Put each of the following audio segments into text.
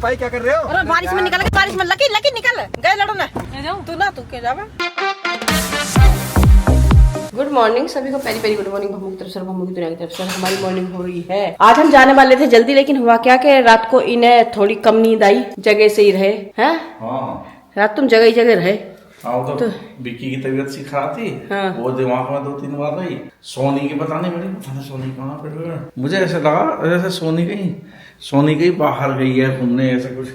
भाई क्या कर रहे हो? अरे बारिश में निकल, बारिश में लकी लकी निकल गए लड़ो ना तू ना तू क्या जावा। गुड मॉर्निंग सभी को, पहली पहली गुड मॉर्निंग भम्मू की तरफ से, भम्मू की दुनिया की तरफ से। हमारी मॉर्निंग हो रही है। आज हम जाने वाले थे जल्दी, लेकिन हुआ क्या कि रात को इन्हें थोड़ी कम नींद आई, जगह से ही रहे हैं। हाँ रात तुम जगह ही जगह रहे। तो विक्की की तबीयत सी खराब थी। हाँ। वो दिमाग में 2-3 बार रही। सोनी की पता नहीं सोनी कहाँ पे। मुझे ऐसा लगा जैसे सोनी कहीं बाहर गई है घूमने, ऐसा कुछ।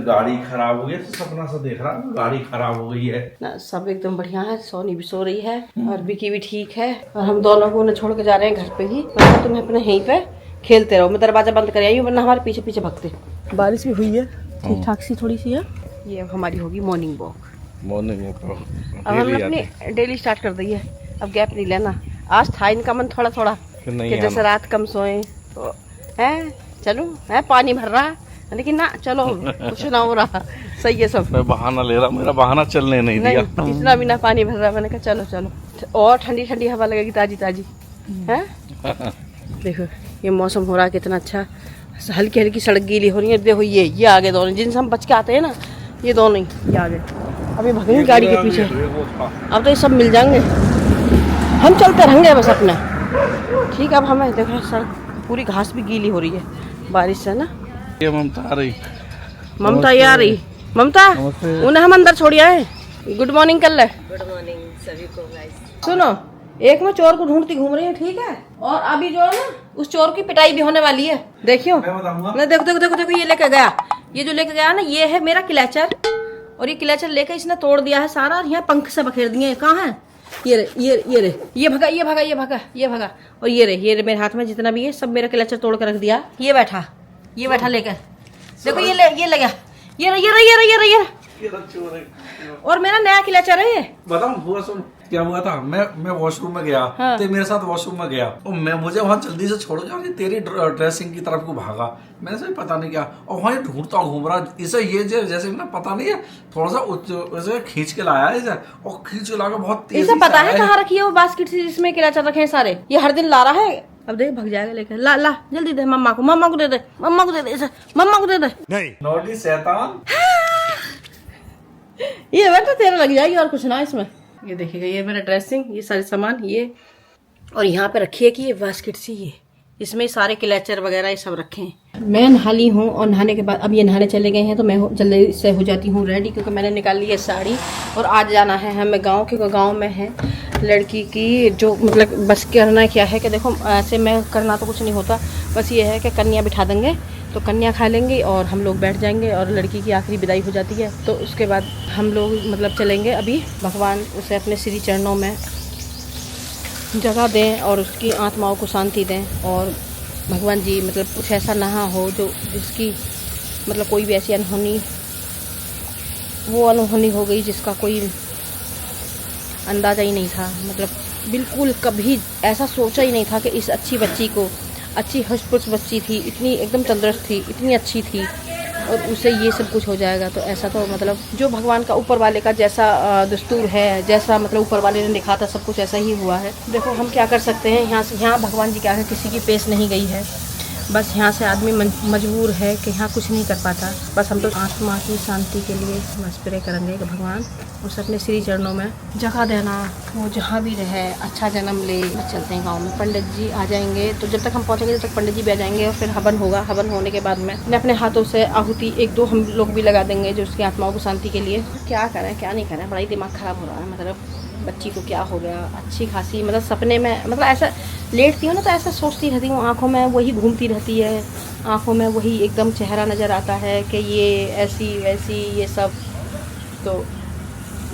गाड़ी खराब हो गई, सपना सा देख रहा गाड़ी खराब हो गई है ना। सब एकदम बढ़िया है, सोनी भी सो रही है और विक्की भी ठीक है, और हम दोनों को उन्हें छोड़ के जा रहे हैं घर पे ही। मतलब तुम्हें अपने यहीं पे खेलते रहो, मैं दरवाजा बंद कर आई हूँ वरना हमारे पीछे पीछे भगते। बारिश भी हुई है ठीक ठाक सी थोड़ी सी है। ये अब हमारी होगी मॉर्निंग वॉक। अब हमने अपनी डेली स्टार्ट कर दी है, अब गैप नहीं लेना। आज था इनका मन थोड़ा थोड़ा कि जैसे रात कम सोए तो है चलो है, पानी भर रहा है लेकिन ना चलो कुछ ना हो रहा, सही है सब। मैं बहाना ले रहा, मेरा बहाना चलने नहीं दिया। इतना भी ना पानी भर रहा, मैंने कहा चलो चलो और ठंडी ठंडी हवा लगेगी ताजी ताजी है। देखो ये मौसम हो रहा है कितना अच्छा, हल्की हल्की सड़क गीली हो रही है। देखो ये आगे दोनों जिनसे हम बच के आते हैं ना, ये दोनों ही ये आगे अभी भगेंगे गाड़ी के पीछे। अब तो ये सब मिल जाएंगे, हम चलते रहेंगे बस अपने। ठीक अब हमें देखो सड़क पूरी घास भी गीली हो रही है बारिश से ना। ये ममता आ रही, ममता ये आ रही। ममता उन्हें हम अंदर छोड़िया है। गुड मॉर्निंग कर ले। गुड मॉर्निंग सभी को गाइस। सुनो, एक में चोर को ढूंढती घूम रही है ठीक है, और अभी जो है ना उस चोर की पिटाई भी होने वाली है। देखियो ना, देखो देखो देखो देखो ये लेके गया, ये जो लेके गया ना ये है मेरा क्लचर, और ये क्लचर लेकर इसने तोड़ दिया है सारा, और यहाँ पंख से बखेर दिए। कहाँ है ये रे ये भगा ये भगा ये भगा ये भगा, और ये रे मेरे हाथ में जितना भी है सब मेरा क्लचर तोड़ कर रख दिया। ये बैठा लेकर देखो ये ले गया ये और मेरा नया क्लचर है ये। बताऊं हुआ सुन क्या हुआ था। मैं वॉशरूम में गया। हाँ। तो मेरे साथ वॉशरूम में गया और मुझे वहाँ जल्दी से छोड़ गया, तेरी ड्रेसिंग की तरफ को भागा। मैंने से पता नहीं क्या, और वहाँ ढूंढता घूम रहा इसे, ये जैसे ना पता नहीं है, थोड़ा सा खींच के लाया इसे, और खींच के लाकर बहुत तेजी से पता है कहाँ रखी है वो बास्केट से जिसमें क्लचर रखे हैं सारे, ये हर दिन ला रहा है। अब देख भग जाएगा लेकर। ला जल्दी दे मम्मा को दे दे मम्मा को दे दे। नहीं नोटी शैतान। ये बेटा तेरा लग जाएगी और कुछ ना इसमें। ये देखिएगा ये मेरा ड्रेसिंग, ये सारे सामान ये, और यहाँ पे रखी है कि ये बास्केट सी, ये इसमें सारे क्लचर वगैरह ये सब रखे हैं। मैं नहा ली हूँ और नहाने के बाद अब ये नहाने चले गए हैं, तो मैं जल्दी से हो जाती हूँ रेडी, क्योंकि मैंने निकाल ली है साड़ी। और आज जाना है हमें गाँव, क्योंकि गाँव में है लड़की की जो मतलब बस करना क्या है कि देखो ऐसे में करना तो कुछ नहीं होता, बस ये है कि कन्या बिठा देंगे तो कन्या खा लेंगे और हम लोग बैठ जाएंगे, और लड़की की आखिरी विदाई हो जाती है। तो उसके बाद हम लोग मतलब चलेंगे, अभी भगवान उसे अपने श्री चरणों में जगह दें और उसकी आत्माओं को शांति दें, और भगवान जी मतलब कुछ ऐसा ना हो जो जिसकी मतलब कोई भी ऐसी अनहोनी हो गई जिसका कोई अंदाज़ा ही नहीं था, मतलब बिल्कुल कभी ऐसा सोचा ही नहीं था कि इस अच्छी बच्ची को, अच्छी हष्ट-पुष्ट बच्ची थी, इतनी एकदम तंदुरुस्त थी, इतनी अच्छी थी, और उसे ये सब कुछ हो जाएगा। तो ऐसा तो मतलब जो भगवान का ऊपर वाले का जैसा दस्तूर है, जैसा मतलब ऊपर वाले ने लिखा था सब कुछ ऐसा ही हुआ है। देखो हम क्या कर सकते हैं, यहाँ भगवान जी क्या है, किसी की पेश नहीं गई है, बस यहाँ से आदमी मजबूर है कि यहाँ कुछ नहीं कर पाता। बस हम तो आत्मा की शांति के लिए बस प्रे करेंगे कि भगवान उसे अपने श्री चरणों में जगह देना, वो जहाँ भी रहे अच्छा जन्म ले। चलते हैं गांव में, पंडित जी आ जाएंगे, तो जब तक हम पहुँचेंगे तब तक पंडित जी भी आ जाएंगे, और फिर हवन होगा। हवन होने के बाद में अपने हाथों से आहुति 1-2 हम लोग भी लगा देंगे जो उसकी आत्माओं को शांति के लिए। क्या करें क्या नहीं करें, बड़ा ही दिमाग ख़राब हो रहा है। मतलब बच्ची को क्या हो गया, अच्छी खासी मतलब सपने में मतलब ऐसा लेटती हूँ ना तो ऐसा सोचती रहती हूँ, आँखों में वही घूमती रहती है, आँखों में वही एकदम चेहरा नज़र आता है कि ये ऐसी वैसी ये सब, तो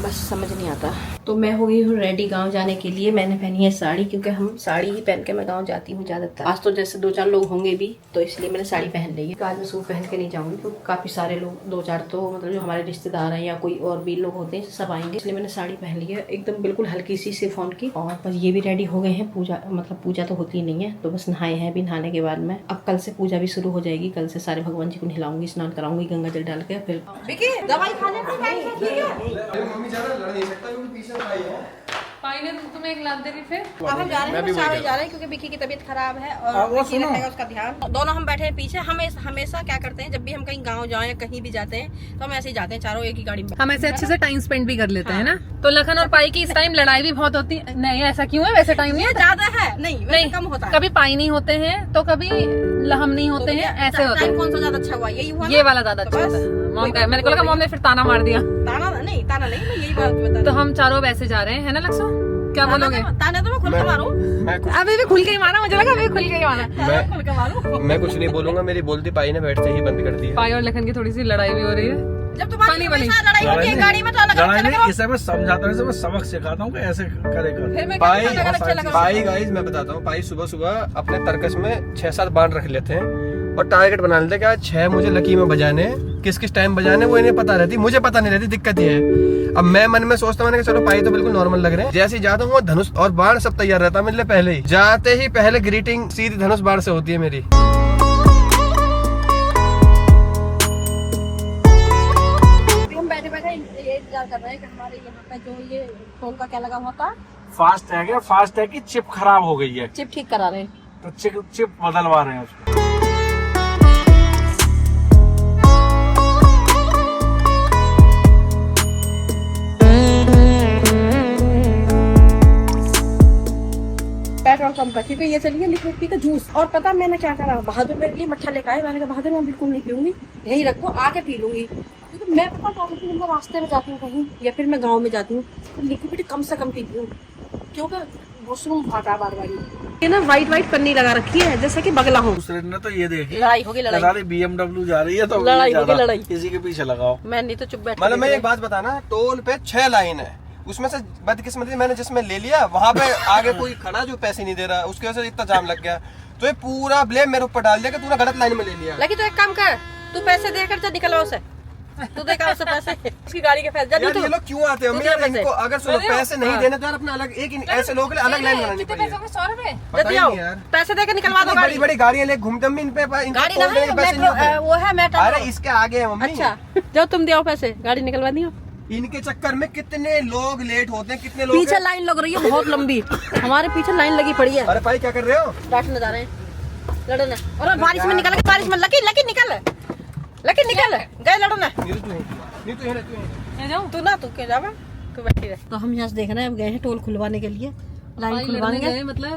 बस समझ नहीं आता। तो मैं हो गई हूँ रेडी गांव जाने के लिए। मैंने पहनी है साड़ी, क्योंकि हम साड़ी ही पहन के मैं गांव जाती हूँ ज़्यादातर। आज तो जैसे 2-4 लोग होंगे भी, तो इसलिए मैंने साड़ी पहन ली है। आज मैं सूट पहन के नहीं जाऊँगी, क्योंकि काफ़ी सारे लोग 2-4 तो मतलब जो हमारे रिश्तेदार हैं या कोई और भी लोग होते हैं सब आएंगे, इसलिए मैंने साड़ी पहन ली है एकदम बिल्कुल हल्की सी शिफॉन की। और बस ये भी रेडी हो गए हैं। पूजा मतलब पूजा तो होती नहीं है, तो बस नहाए हैं। अभी नहाने के बाद में अब कल से पूजा भी शुरू हो जाएगी। कल से सारे भगवान जी को नहलाऊंगी, स्नान कराऊंगी गंगा जल डाल के। फिर दवाई खाने पाई ने तो तुम्हें एक लात दे रही फिर। अब हम जा रहे हैं, चारों जा रहे हैं क्योंकि विकी की तबीयत खराब है और विकी रखेगा उसका ध्यान। दोनों हम बैठे हैं पीछे। हम हमेशा क्या करते हैं, जब भी हम कहीं गांव जाएं या कहीं भी जाते हैं तो हम ऐसे ही जाते हैं, चारों एक ही गाड़ी में। हम ऐसे अच्छे से टाइम स्पेंड भी कर लेते हैं ना। तो लखन और पाई की इस टाइम लड़ाई भी बहुत होती है। नहीं ऐसा क्यों है, वैसे टाइम नहीं है, ज्यादा है नहीं कम होता है। कभी पाई नहीं होते हैं तो कभी हम नहीं होते हैं, ऐसे होते हैं। कौन सा ज्यादा अच्छा हुआ, यही हुआ ये वाला ज्यादा अच्छा होता है। मॉम का मैंने को लगा मॉम ने फिर ताना मार दिया। ताना नहीं मैं यही बात बता। तो हम चारों वैसे जा रहे हैं, है ना लक्ष्य? क्या बोलोगे? ताना तो मैं खुल के मारूं। अभी भी खुल के ही मारा, मुझे लगा अभी खुल के ही मारा। खुल के मारूं। मैं कुछ नहीं बोलूंगा, मेरी बोलती पाई ने बैठते ही बंद कर दिया। पाई और लखन की थोड़ी सी लड़ाई भी हो रही है। जब तुम्हारी लड़ाई होती है गाड़ी में तो अलग लड़ाई अलग नहीं, इसे मैं समझाता हूँ, इसे मैं सबक सिखाता हूँ कि ऐसे करेगा। फिर मैं पाई पाई गाइस मैं बताता हूँ, पाई सुबह सुबह अपने तर्कस में 6-7 बाण रख लेते हैं और टारगेट बना लेते हैं कि आज 6 मुझे लकी में बजाने, किस किस टाइम बजाने वो इन्हें पता रहती, मुझे पता नहीं रहती। दिक्कत ये है, अब मैं मन में सोचता हूँ कि चलो पाई तो बिल्कुल नॉर्मल लग रहे हैं। जैसे ही जाता हूँ वो धनुष और बाण सब तैयार रहता है मेरे लिए पहले ही। जाते ही पहले ग्रीटिंग सीधी धनुष बाण से होती है मेरी। ये इंतजार कर रहे हैं कि हमारे यहाँ पे जो ये फोन का क्या लगा हुआ था, फास्ट है कि चिप खराब हो गई है, चिप ठीक करा रहे हैं। तो चिप बदलवा रहे हैं उसको। पेट्रोल पंप का, क्योंकि ये चलिए लिक्विड पी का जूस। और पता मैंने क्या करा, बहादुर मेरे लिए मट्ठा लेकर आए। मैंने कहा बहादुर मैं बिल्कुल नहीं पीऊंगी, यही रखो आके पी लूंगी। क्योंकि मैं पता क्या मैं रास्ते में जाती हूँ कहीं या फिर मैं गाँव में जाती हूँ तो लिक्विड कम से कम पीती हूँ, क्योंकि वॉशरूम फाटा बार बार। ये ना वाइट पन्नी लगा रखी है जैसे कि बगला हो। दूसरे ने तो ये देखी, लड़ाई होगी लड़ाई। BMW जा रही है तो लड़ाई होगी लड़ाई, किसी के पीछे लगाओ। मैं नहीं तो चुप बैठ। मतलब मैं एक बात बताना, टोल पे 6 लाइन है, उसमें से बदकिस्मती मैंने जिसमें ले लिया वहाँ पे आगे कोई खड़ा जो पैसे नहीं दे रहा, उसकी वजह से इतना जाम लग गया। तो ये पूरा ब्लेम मेरे ऊपर डाल दिया कि तूने गलत लाइन में ले लिया। लेकिन तो एक काम कर, तू पैसे देकर जा, निकलवा उसे, तू देगा उसे पैसे, उसकी गाड़ी के पैसे। यार ये लोग क्यों आते हैं यार, इनको अगर सुनो पैसे नहीं देने तो यार अपना अलग एक ऐसे लोगों के लिए अलग लाइन बनानी पड़ेगी। 100 रुपए पता ही नहीं यार, पैसे देकर निकलवा दो। बड़ी बड़ी गाड़ियाँ लेके घूमते हम इन पे गाड़ी ना वो है मेट्रो। अरे इसके आगे है मम्मी। अच्छा जब तुम दियो पैसे गाड़ी निकलवा दियो। इनके चक्कर में कितने लोग लेट होते हैं, कितने लोग पीछे लाइन लग रही है बहुत लंबी, हमारे पीछे लाइन लगी पड़ी है। अरे भाई क्या कर रहे हो? डांटने जा रहे हैं, लड़ो ना। और बारिश में निकल, बारिश में लकी निकल गए, लड़ो ना। तू ना तू क्यों जावा, तू बैठी रह। तो हम यहाँ से देख रहे हैं, अब गए हैं टोल खुलवाने के लिए, लाइन खुलवाएंगे। मतलब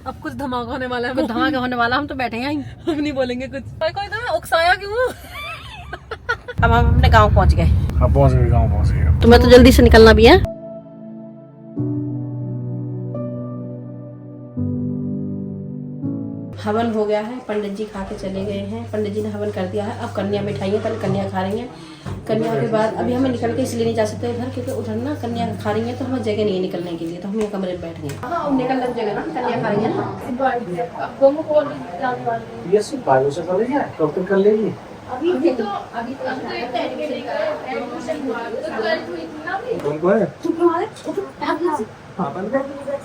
अब कुछ धमाका होने वाला है। धमाका होने वाला, हम तो बैठे हैं यहीं, हम नहीं बोलेंगे कुछ। कोई तो उकसाया क्यों? अब हम अपने गाँव पहुँच गए। हाँ पहुँच गए, गाँव पहुँच गए। तुम्हें तो जल्दी से निकलना भी है। हवन हो गया है, पंडित जी खा के चले गए हैं, पंडित जी ने हवन कर दिया है। अब कन्या बिठाई है, पहले कन्या खा रही हैं। कन्या के बाद अभी हमें निकल के इसलिए नहीं जा सकते उधर, क्योंकि उधर ना कन्या खा रही है तो हमें जगह नहीं है निकलने के लिए, तो हम ये कमरे में बैठ गए। हाँ निकल लग जगह ना, कन्या खा रही है ना। अभी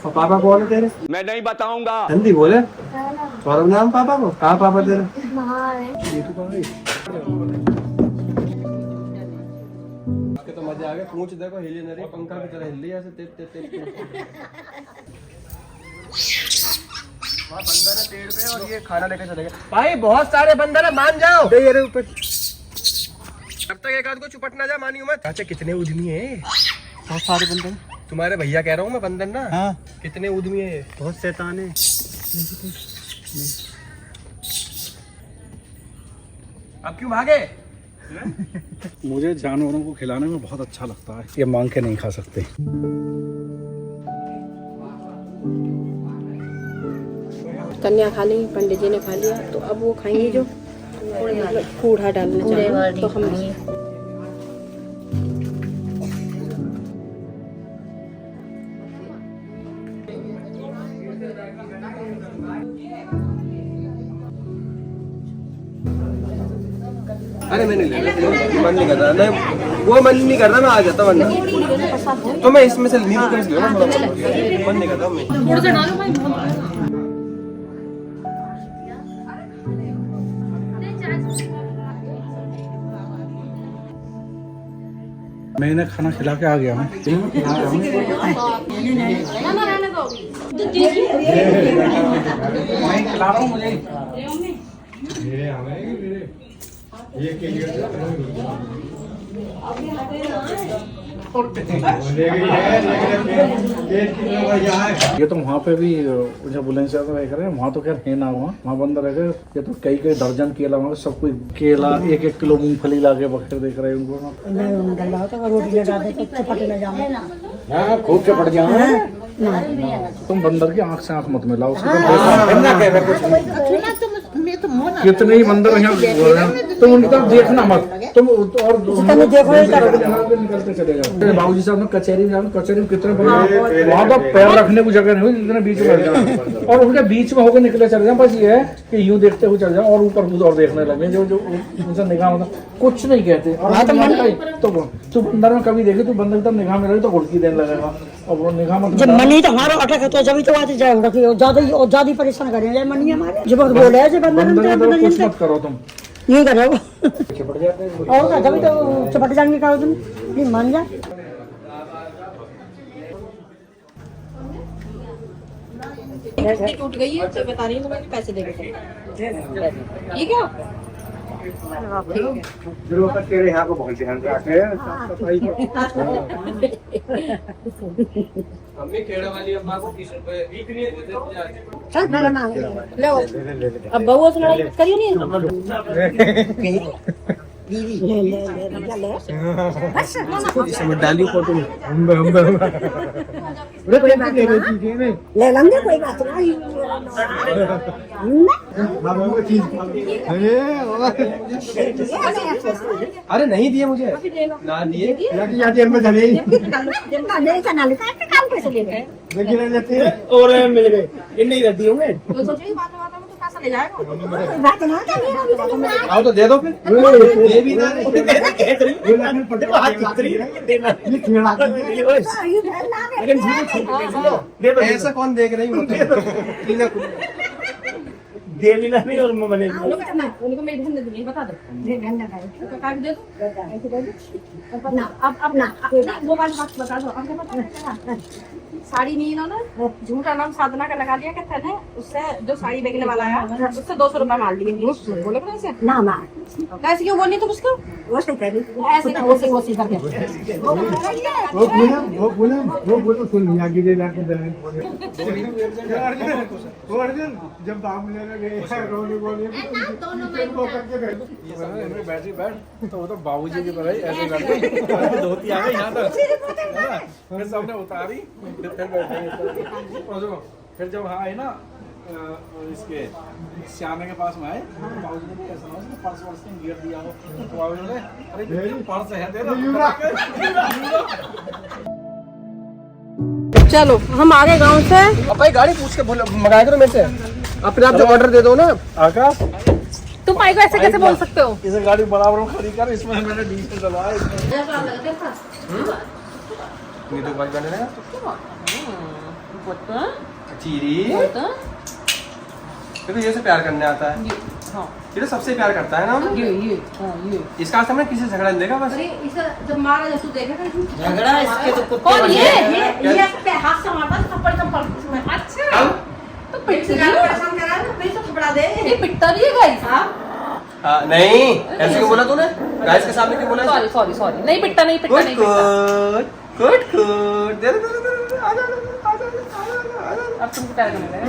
तो पापा कौन है तेरे? मैं नहीं बताऊंगा। जल्दी बोले। सौरभ नाम पापा को? कहाँ पापा तेरे? तो मजा आ गया, पूंछ देखो हिली नहीं रही, पंखा की तरह हिल रही है ऐसे तेज। वहाँ बंदर है पेड़ पे और ये खाना लेकर चले गए। भाई बहुत सारे बंदर है, मान जाओ। ऊपर अब तक एक आध को चुपट ना जा, मानियो मत। चाचा कितने उद्यमी है, बहुत सारे बंदर। तुम्हारे भैया कह रहा हूँ मैं, बंदर ना। हाँ। कितने उद्यमी है, बहुत शैतान है। अब क्यों भागे? मुझे जानवरों को खिलाने में बहुत अच्छा लगता है, ये मांग के नहीं खा सकते। कन्या खा ली, पंडित जी ने खा लिया, तो अब वो खाएंगे जो कूड़ा डालना चाहिए, तो हम अरे मैंने ले लिया, मन नहीं कर रहा, मैं वो मन नहीं कर रहा, मैं आ जाता वरना तो मैं इसमें से नींबू का ले लूं, मन नहीं कर रहा मैं। मैं इन्हें खाना खिला के आ गया हूँ। खिला रहा हूँ मुझे। ये तो वहाँ पे भी जब बुलंद से रह रहे हैं, वहाँ तो खैर है ना, वहाँ बंद रह गए। ये तो कई दर्जन केला, वहाँ सब कोई केला 1-1 किलो मूंगफली ला के बखेर देख रहे हैं उनको। हाँ खूब चपट जाओ। तुम बंदर की आँख से आँख मत मिलाओ। कितने ही बंदर यहाँ तुम उनकी तरफ देखना मत। तुम और निकलते चले जाओ। बाबूजी साहब ने कचहरी में कितने बड़े, वहाँ तो पैर रखने की जगह नहीं हुई, जितने बीच में जाओ और उनके बीच में होकर निकले चले जाओ। बस ये है कि यूं देखते हुए चले जाओ और ऊपर कूद और देखने लगे। जो उनसे निगाह मतलब कुछ नहीं कहते। तो बंदर में कभी देखे तो बंदर की तरफ निगाह में रहे तो घुड़की देने लगेगा। और वो निगाह मत जब मनी तो हमारा अटक है तो जब तो आते जाए ज्यादा ही परेशान करें जाए मनी हमारे जब बोले है बंदर कुछ मत करो तुम। यही करो और जब तो चपट जाएंगे करो तुम नहीं मान जा। टूट गई है तो बता रही हूँ, मैंने पैसे दे के ये क्या तेरे यहाँ को बहुत ध्यान रखे। मम्मी खेड़ा वाली अम्मा को 30 रुपए लो अब बउआ से लड़ाई मत करियो नहीं। इसमें डाली फोटो में ले लेंगे कोई बात नहीं। अरे नहीं दिए मुझे ना दिए और मिल गए इतने ही रहती होंगे। आओ तो दे दो फिर। दे भी ना ऐसा कौन देख रही हूँ दे भी नहीं और मने उनको मेरी बहन ने दी बता दो काट दे दो अपना अपना वो वाली बात बता दो। आपके पास साड़ी नहीं ना झूठा नाम साधना का लगा दिया कहते हैं, उससे जो साड़ी बेचने वाला है उससे 200 रुपए मार लिए बोले ना ऐसे ना ना ऐसे क्यों बोलनी तुम उसको वो सही कह रही ऐसे वो सीधा करके वो बोलो सुन आगे दे लाके दे वो अर्जुन जब दाम लेने गए रोने बोले बैटरी बैठ तो वो तो बाबूजी की तरह ही ऐसे बैठे धोती आ गई यहाँ तक फिर सबने उतारी फिर बैठे। फिर जब हाँ आए ना इसके श्यामे के पास में आए बाबूजी ने कैसा ना उसने पर्स वर्स में गिर दिया हो तो बाबूजी ने अरे पर्स है दे दो। चलो हम आ गए गाँव से। अब भाई गाड़ी पूछ के मंगाया करो मेरे से। अपने आप जब ऑर्डर दे दो ना। आकाश तुम भाई को ऐसे कैसे बोल सकते हो? इसे गाड़ी बराबर खड़ी कर, इसमें मैंने डीजल डलवाया। ये तो भाई बने ना चीरी ये तो ये से प्यार करने आता है। ये तो सबसे प्यार करता है ना। ये इसका आज हमने किसी से झगड़ा नहीं देखा बस। अरे इसे जब मारा जब तू देखा था झगड़ा इसके तो कुत्ते कौन ये बन पे हाथ से मारता थप्पड़ थप्पड़ इसमें। अच्छा तो पिट से परेशान करा ना फिर तो थपड़ा दे। ये पिटता भी है गाइस। हां नहीं ऐसे क्यों बोला तूने गाइस के सामने क्यों बोला? सॉरी नहीं पिटता नहीं पिटता नहीं पिटता। गुड दे दे आ जा अब तुमको प्यार करने लगा।